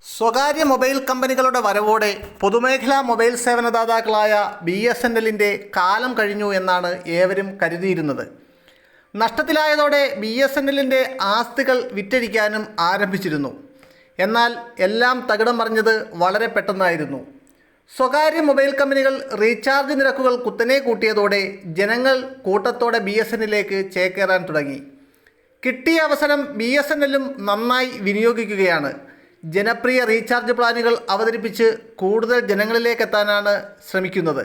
സ്വകാര്യ മൊബൈൽ കമ്പനികളുടെ വരവോടെ പൊതുമേഖലാ മൊബൈൽ സേവനദാതാക്കളായ BSNLിൻ്റെ കാലം കഴിഞ്ഞു എന്നാണ് ഏവരും കരുതിയിരുന്നത്. നഷ്ടത്തിലായതോടെ BSNLിൻ്റെ ആസ്തികൾ വിറ്റഴിക്കാനും ആരംഭിച്ചിരുന്നു. എന്നാൽ എല്ലാം തകിടം മറിഞ്ഞത് വളരെ പെട്ടെന്നായിരുന്നു. സ്വകാര്യ മൊബൈൽ കമ്പനികൾ റീചാർജ് നിരക്കുകൾ കുത്തനെ കൂട്ടിയതോടെ ജനങ്ങൾ കൂട്ടത്തോടെ BSNLിലേക്ക് ചേക്കേറാൻ തുടങ്ങി. കിട്ടിയ അവസരം BSNLും നന്നായി വിനിയോഗിക്കുകയാണ്. ജനപ്രിയ റീചാർജ് പ്ലാനുകൾ അവതരിപ്പിച്ച് കൂടുതൽ ജനങ്ങളിലേക്ക് എത്താനാണ് ശ്രമിക്കുന്നത്.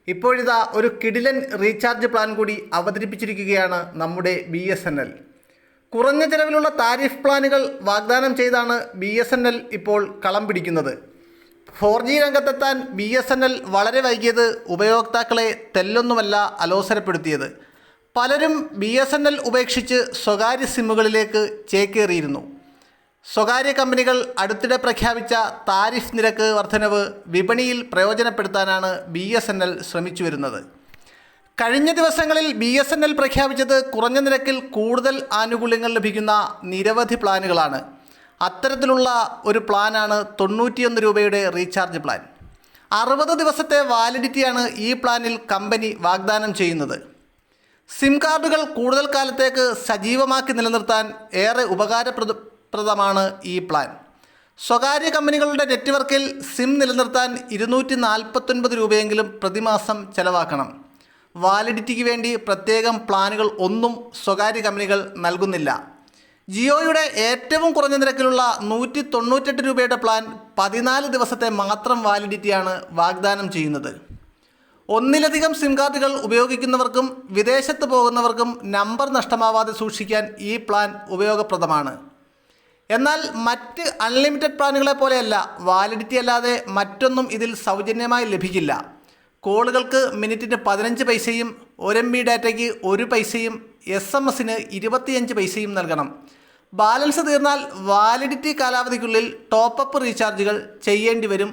ഇപ്പോഴിതാ ഒരു കിടിലൻ റീചാർജ് പ്ലാൻ കൂടി അവതരിപ്പിച്ചിരിക്കുകയാണ് നമ്മുടെ BSNL. കുറഞ്ഞ ചെലവിലുള്ള താരിഫ് പ്ലാനുകൾ വാഗ്ദാനം ചെയ്താണ് BSNL ഇപ്പോൾ കളം പിടിക്കുന്നത്. 4G രംഗത്തെത്താൻ BSNL വളരെ വൈകിയത് ഉപയോക്താക്കളെ തെല്ലൊന്നുമല്ല അലോസരപ്പെടുത്തിയത്. പലരും BSNL ഉപേക്ഷിച്ച് സ്വകാര്യ സിമ്മുകളിലേക്ക് ചേക്കേറിയിരുന്നു. സ്വകാര്യ കമ്പനികൾ അടുത്തിടെ പ്രഖ്യാപിച്ച താരിഫ് നിരക്ക് വർധനവ് വിപണിയിൽ പ്രയോജനപ്പെടുത്താനാണ് BSNL ശ്രമിച്ചു വരുന്നത്. കഴിഞ്ഞ ദിവസങ്ങളിൽ BSNL പ്രഖ്യാപിച്ചത് കുറഞ്ഞ നിരക്കിൽ കൂടുതൽ ആനുകൂല്യങ്ങൾ ലഭിക്കുന്ന നിരവധി പ്ലാനുകളാണ്. അത്തരത്തിലുള്ള ഒരു പ്ലാനാണ് 91 രൂപയുടെ റീചാർജ് പ്ലാൻ. 60 ദിവസത്തെ വാലിഡിറ്റിയാണ് ഈ പ്ലാനിൽ കമ്പനി വാഗ്ദാനം ചെയ്യുന്നത്. സിം കാർഡുകൾ കൂടുതൽ കാലത്തേക്ക് സജീവമാക്കി നിലനിർത്താൻ ഏറെ ഉപകാരപ്രദമാണ് ഈ പ്ലാൻ. സ്വകാര്യ കമ്പനികളുടെ നെറ്റ്വർക്കിൽ സിം നിലനിർത്താൻ 249 രൂപയെങ്കിലും പ്രതിമാസം ചെലവാക്കണം. വാലിഡിറ്റിക്ക് വേണ്ടി പ്രത്യേകം പ്ലാനുകൾ ഒന്നും സ്വകാര്യ കമ്പനികൾ നൽകുന്നില്ല. ജിയോയുടെ ഏറ്റവും കുറഞ്ഞ നിരക്കിലുള്ള 198 രൂപയുടെ പ്ലാൻ 14 ദിവസത്തെ മാത്രം വാലിഡിറ്റിയാണ് വാഗ്ദാനം ചെയ്യുന്നത്. ഒന്നിലധികം സിം കാർഡുകൾ ഉപയോഗിക്കുന്നവർക്കും വിദേശത്ത് പോകുന്നവർക്കും നമ്പർ നഷ്ടമാവാതെ സൂക്ഷിക്കാൻ ഈ പ്ലാൻ ഉപയോഗപ്രദമാണ്. എന്നാൽ മറ്റ് അൺലിമിറ്റഡ് പ്ലാനുകളെ പോലെയല്ല, വാലിഡിറ്റി അല്ലാതെ മറ്റൊന്നും ഇതിൽ സൗജന്യമായി ലഭിക്കില്ല. കോളുകൾക്ക് മിനിറ്റിന് 15 പൈസയും 1 MB ഡാറ്റയ്ക്ക് 1 പൈസയും SMS-ന് 25 പൈസയും നൽകണം. ബാലൻസ് തീർന്നാൽ വാലിഡിറ്റി കാലാവധിക്കുള്ളിൽ ടോപ്പപ്പ് റീചാർജുകൾ ചെയ്യേണ്ടി വരും